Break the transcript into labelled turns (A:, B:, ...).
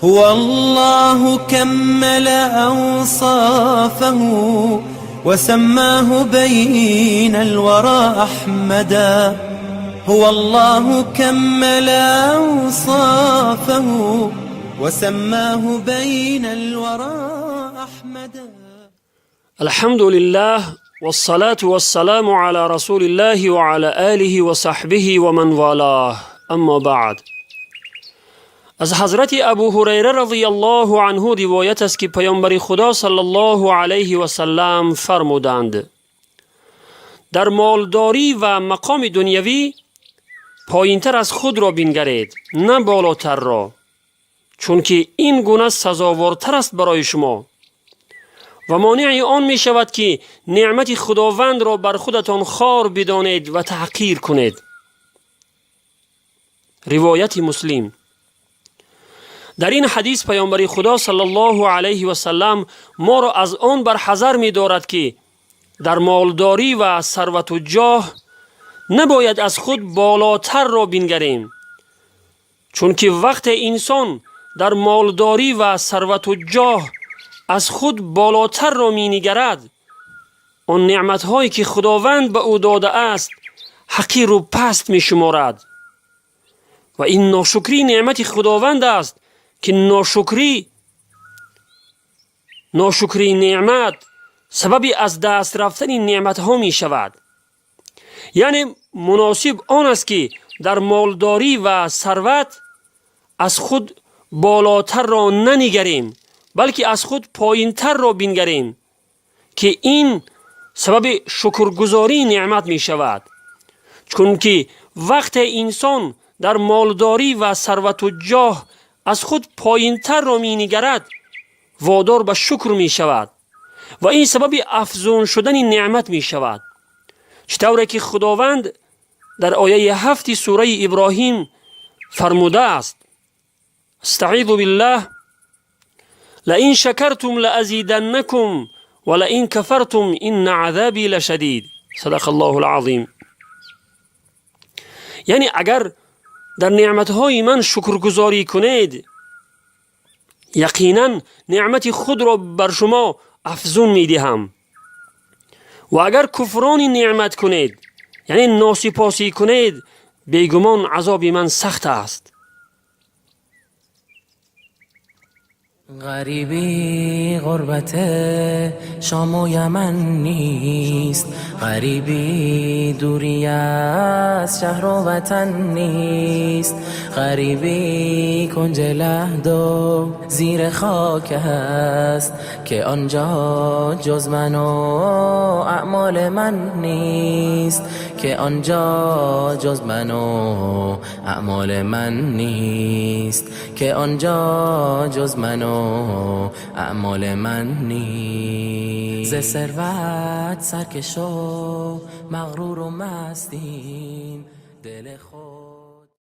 A: هو الله كمل أوصافه وسماه بين الورى أحمدا. هو الله كمل أوصافه وسماه بين الورى أحمدا.
B: الحمد لله والصلاة والسلام على رسول الله وعلى آله وصحبه ومن والاه. اما بعد، از حضرت ابو هریره رضی الله عنه روایت است که پیامبر خدا صلی الله علیه و سلم فرمودند: در مالداری و مقام دنیوی پایینتر از خود را بنگرید، نه بالاتر را، چون که این گونه سزاوارتر است برای شما و مانع آن می شود که نعمت خداوند را بر خودتان خوار بدانید و تحقیر کنید. روایت مسلم. در این حدیث پیامبر خدا صلی الله علیه و سلم ما را از آن برحذر می دارد که در مالداری و ثروت و جاه نباید از خود بالاتر را بنگریم، چون که وقت انسان در مالداری و ثروت و جاه از خود بالاتر را می نگرد، آن نعمت هایی که خداوند به او داده است حقیر و پست می شمارد و این ناشکری نعمت خداوند است که ناشکری نعمت سبب از دست رفتن نعمت ها می شود. یعنی مناسب آن است که در مالداری و ثروت از خود بالاتر را ننگریم، بلکه از خود پایینتر را بنگریم که این سبب شکرگزاری نعمت می شود. چون که وقت انسان در مالداری و ثروت و جاه از خود پایینتر را می نگرد، وادار به شکر می شود و این سبب افزون شدن نعمت می شود. چطوره که خداوند در آیه 7 سوره ابراهیم فرموده است: استعیذ بالله لئن شکرتم لازیدنکم ولئن کفرتم ان عذابی لشدید. صدق الله العظیم. یعنی اگر در نعمتهای من شکرگزاری کنید، یقینا نعمت خود را بر شما افزون می دهم، و اگر کفران نعمت کنید، یعنی ناسپاسی کنید، بیگمان عذاب من سخت است.
C: غریبی غربت شام و یمن نیست، غریبی دوری از شهر و وطن نیست، غریبی کنج لحد و زیر خاک است که آنجا جز من و اعمال من نیست، که آنجا جز من و اعمال من نیست، که آنجا جز من و اعمال من نیست. ز ثروت سرکش و مغرور و مستیم، دل خود